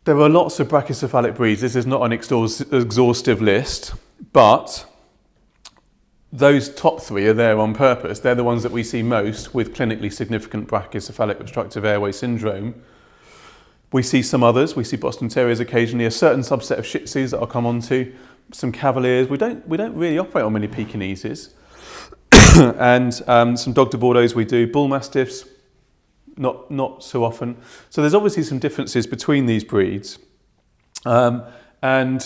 There are lots of brachycephalic breeds. This is not an exhaustive list, but those top three are there on purpose. They're the ones that we see most with clinically significant brachycephalic obstructive airway syndrome. We see some others. We see Boston Terriers occasionally, a certain subset of Shih Tzus that I'll come on to, some Cavaliers. We don't really operate on many Pekinese. And some Dog de Bordeaux we do, Bull Mastiffs, not so often. So there's obviously some differences between these breeds. And by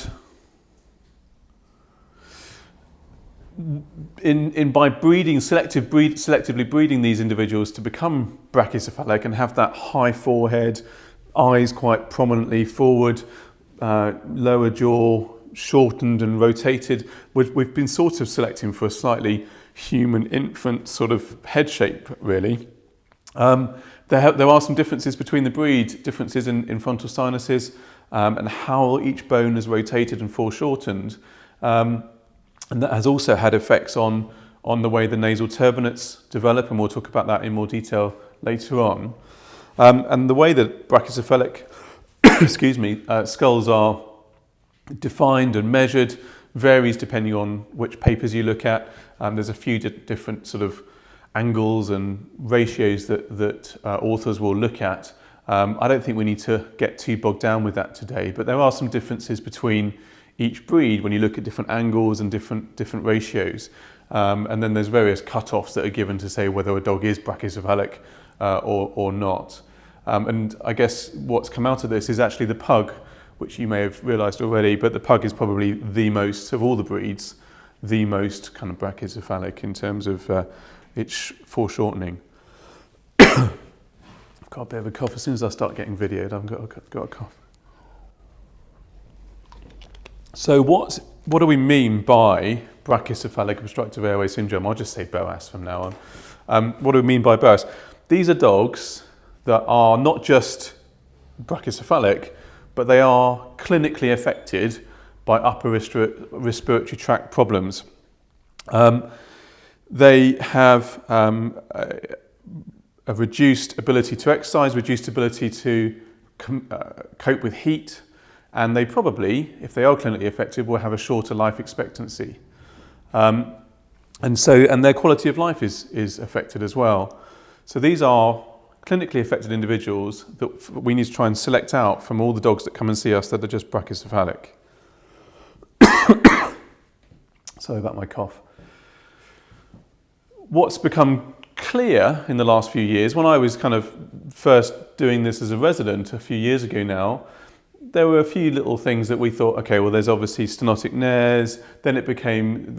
selectively breeding these individuals to become brachycephalic and have that high forehead, eyes quite prominently forward, lower jaw shortened and rotated, we've been sort of selecting for a slightly human infant sort of head shape, really. There are some differences between the breed, differences in frontal sinuses and how each bone is rotated and foreshortened. And that has also had effects on the way the nasal turbinates develop, and we'll talk about that in more detail later on. And the way that brachycephalic skulls are defined and measured varies depending on which papers you look at. There's a few different sort of angles and ratios that authors will look at. I don't think we need to get too bogged down with that today, but there are some differences between each breed when you look at different angles and different ratios. And then there's various cut-offs that are given to say whether a dog is brachycephalic or not. And I guess what's come out of this is actually the pug, which you may have realised already, but the pug is probably the most, of all the breeds, the most kind of brachycephalic in terms of its foreshortening. I've got a bit of a cough. As soon as I start getting videoed, I've got a cough. So what do we mean by brachycephalic obstructive airway syndrome? I'll just say BOAS from now on. What do we mean by BOAS? These are dogs that are not just brachycephalic, but they are clinically affected by upper respiratory tract problems. They have a reduced ability to exercise, reduced ability to cope with heat, and they probably, if they are clinically affected, will have a shorter life expectancy. And their quality of life is affected as well. So these are clinically affected individuals that we need to try and select out from all the dogs that come and see us that are just brachycephalic. Sorry about my cough. What's become clear in the last few years, when I was kind of first doing this as a resident a few years ago now, there were a few little things that we thought, okay, well, there's obviously stenotic nares. Then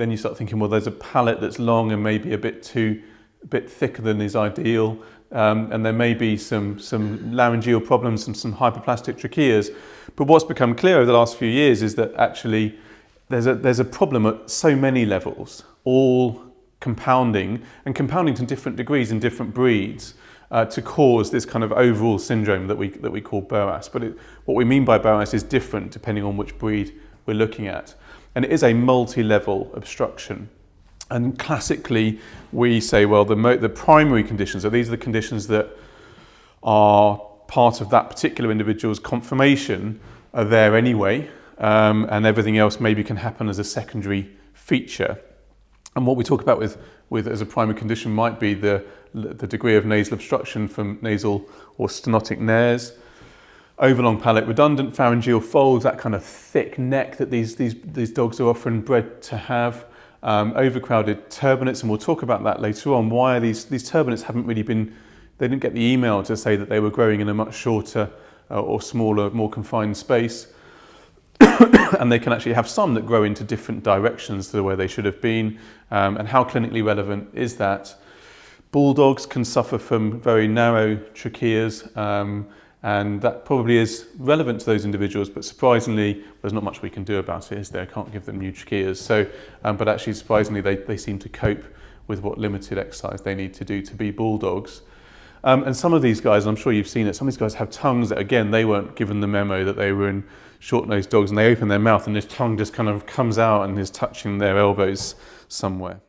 you start thinking, well, there's a palate that's long and maybe a bit thicker than is ideal. And there may be some laryngeal problems and some hyperplastic tracheas. But what's become clear over the last few years is that actually there's a problem at so many levels, all compounding to different degrees in different breeds to cause this kind of overall syndrome that we call BOAS. But what we mean by BOAS is different depending on which breed we're looking at. And it is a multi-level obstruction. And classically, we say, well, the primary conditions, so these are the conditions that are part of that particular individual's conformation, are there anyway, and everything else maybe can happen as a secondary feature. And what we talk about with as a primary condition might be the degree of nasal obstruction from nasal or stenotic nares, overlong palate, redundant pharyngeal folds, that kind of thick neck that these dogs are often bred to have. Overcrowded turbinates, and we'll talk about that later on, why these turbinates they didn't get the email to say that they were growing in a much shorter or smaller, more confined space. And they can actually have some that grow into different directions to where they should have been. And how clinically relevant is that? Bulldogs can suffer from very narrow tracheas, and that probably is relevant to those individuals, but surprisingly, there's not much we can do about it, is there? I can't give them new tracheas. So, but actually, surprisingly, they seem to cope with what limited exercise they need to do to be bulldogs. And some of these guys, I'm sure you've seen it, some of these guys have tongues that, again, they weren't given the memo that they were in short-nosed dogs, and they open their mouth and this tongue just kind of comes out and is touching their elbows somewhere.